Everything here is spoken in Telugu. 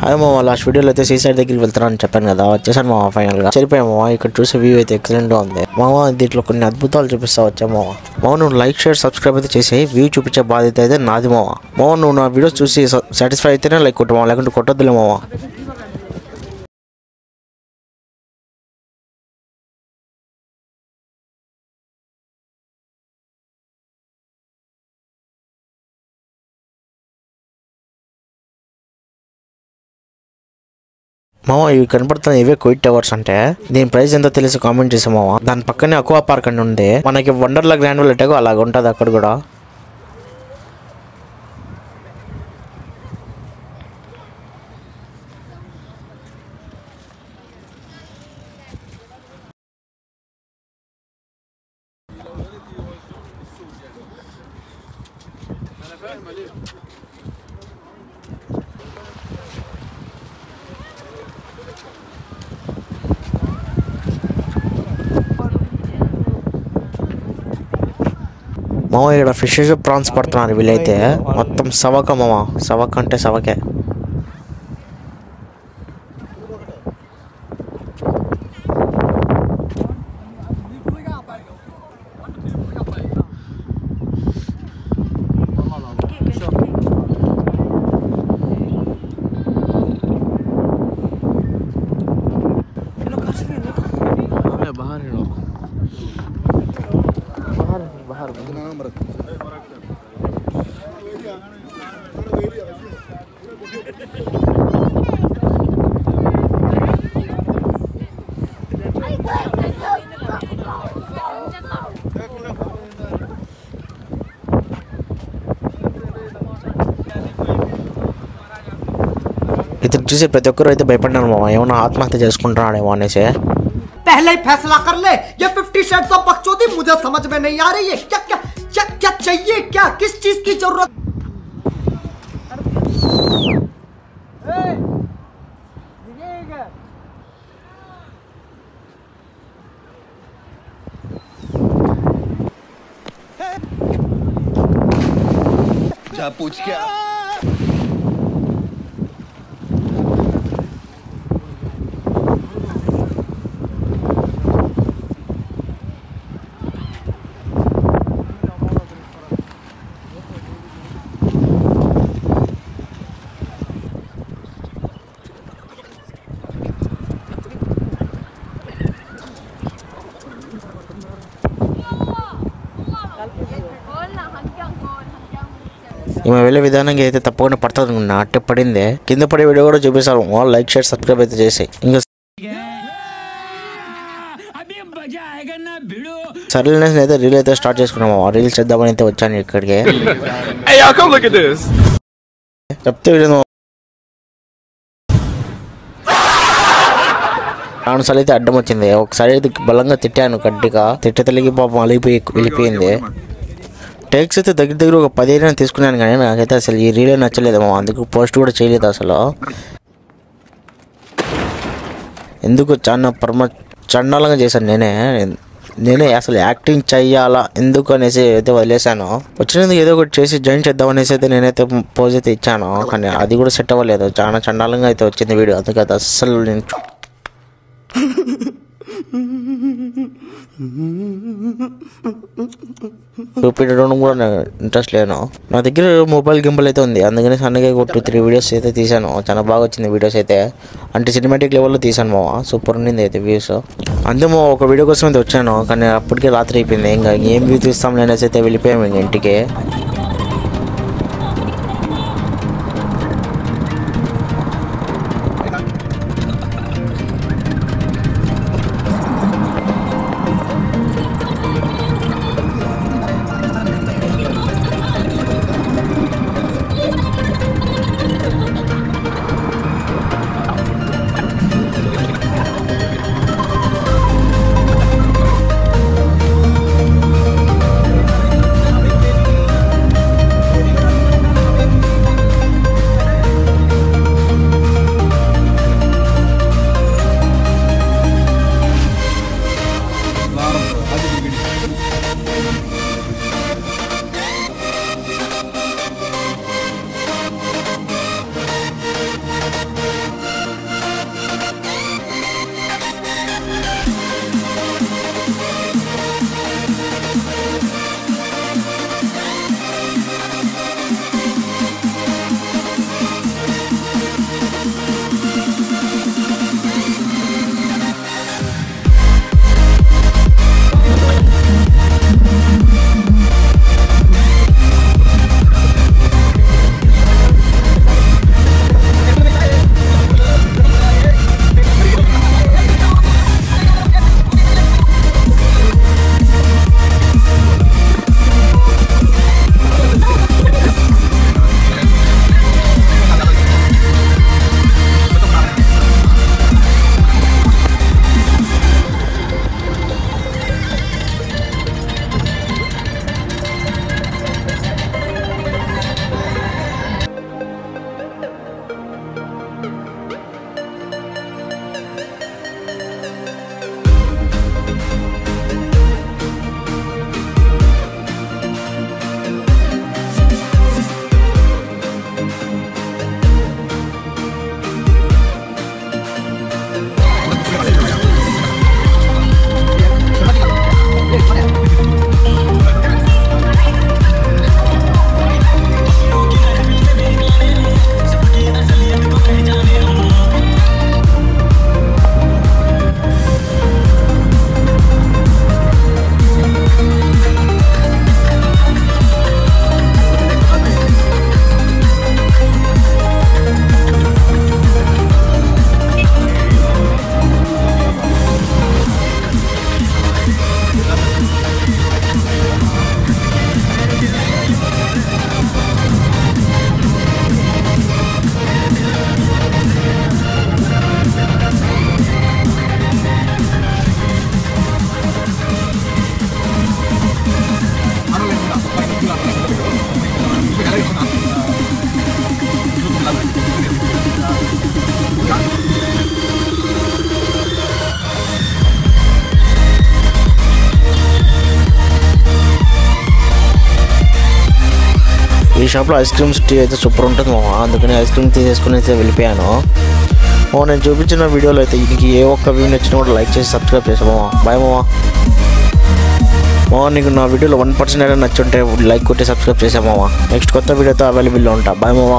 అదే మామ లాస్ట్ వీడియోలో అయితే సీసైడ్ దగ్గరికి వెళ్తానని చెప్పాను కదా, వచ్చేసాను మామ ఫైనల్ గా. సరిపోయా మామ, ఇక్కడ చూసే వ్యూ అయితే ఎక్సలెంట్ గా ఉంది మామ. దీంట్లో కొన్ని అద్భుతాలు చూపిస్తా వచ్చా మామ. నువ్వు లైక్ షేర్ సబ్స్క్రైబ్ అయితే చేసి వ్యూ చూపించే బాధ్యత అయితే నాది మామ. నువ్వు నా వీడియోస్ చూసి సాటిస్ఫై అయితేనే లైక్ కొట్టు మామ, లేకుంటే కొట్టొద్దులే మామ. మామ ఇవి కనపడుతున్న ఇవే క్విట్ టవర్స్ అంటే దీని ప్రైస్ ఎంతో తెలిసి కామెంట్ చేసాం మామ. దాని పక్కనే అక్వా పార్క్ అని ఉంది, మనకి వండర్లా గ్రాండ్ ఎటాగో అలాగ ఉంటుంది అక్కడ కూడా. మామ ఇక్కడ ఫిషెస్ ప్రాన్స్ పడుతున్నారు వీళ్ళైతే. మొత్తం సవక మామ, సవక అంటే సవకే. इधर చూసి ప్రతి ఒక్కరు అయితే భయపడ్డారు మామ, ఏమన్నా ఆత్మహత్య చేసుకుంటున్నాడేమో అనేసి. पहले ही फैसला कर ले, ये 50 शेड्स ऑफ बकचोदी मुझे समझ में नहीं आ रही है। क्या क्या क्या क्या चाहिए, क्या किस चीज की जरूरत? जा पूछ क्या ఈమె వెళ్ళే విధానంగా అయితే తప్పకుండా పడుతుంది అనుకున్నా, అట్టే పడిందే. కింద పడే వీడియో కూడా చూపిస్తారు, లైక్ షేర్ సబ్స్క్రైబ్ అయితే చేసి. ఇంకా సరేలే అయితే రీల్ అయితే స్టార్ట్ చేసుకున్నాము. రీల్స్ చేద్దామని అయితే వచ్చాను ఇక్కడికి. చెప్తే నాలుగుసార్లు అయితే అడ్డం వచ్చింది. ఒకసారి అయితే బలంగా తిట్టాను గట్టిగా, తిట్టతలిగి పాపం అలిగిపోయి వెళ్ళిపోయింది. టేక్స్ అయితే దగ్గర ఒక 15 తీసుకున్నాను, కానీ నాకైతే అసలు ఈ రీలే నచ్చలేదు మామ, అందుకు పోస్ట్ కూడా చేయలేదు అసలు. ఎందుకు చాలా చండాలంగా చేశాను నేనే అసలు యాక్టింగ్ చెయ్యాలా ఎందుకు అనేసి అయితే వదిలేశాను. వచ్చినందుకు ఏదో ఒకటి చేసి జాయిన్ చేద్దాం అనేసి అయితే నేనైతే పోజ్ అయితే ఇచ్చాను, కానీ అది కూడా సెట్ అవ్వలేదు. చాలా చండాలంగా అయితే వచ్చింది వీడియో, అందుకైతే అస్సలు నేను చూపించడం కూడా ఇంట్రెస్ట్ లేను. నా దగ్గర మొబైల్ గింబల్ అయితే ఉంది, అందుకని సన్నగా 2-3 వీడియోస్ అయితే తీసాను. చాలా బాగా వచ్చింది వీడియోస్ అయితే, అంటే సినిమాటిక్ లెవెల్లో తీసాను మామ. సూపర్ ఉండింది అయితే వ్యూస్. అందులో ఒక వీడియో కోసం అయితే వచ్చాను, కానీ అప్పటికే రాత్రి అయిపోయింది. ఇంకా ఏం వ్యూ తీస్తాం అనేసి అయితే వెళ్ళిపోయాము ఇంక ఇంటికి. ఈ షాప్లో ఐస్ క్రీమ్స్ టీ అయితే సూపర్ ఉంటుంది మామ. అందుకని ఐస్ క్రీమ్ తీసేసుకుని అయితే వెళ్ళిపోయాను. నేను చూపించిన వీడియోలో అయితే నీకు ఏ ఒక్క వ్యూ నచ్చినా కూడా లైక్ చేసి సబ్స్క్రైబ్ చేసా మామ. బాయ్ మామ. నీకు నా వీడియోలో 1% అయినా నచ్చుంటే లైక్ కొట్టి సబ్స్క్రైబ్ చేసా మామ. నెక్స్ట్ కొత్త వీడియోతో అవైలబుల్లో ఉంటా. బాయ్ మామ.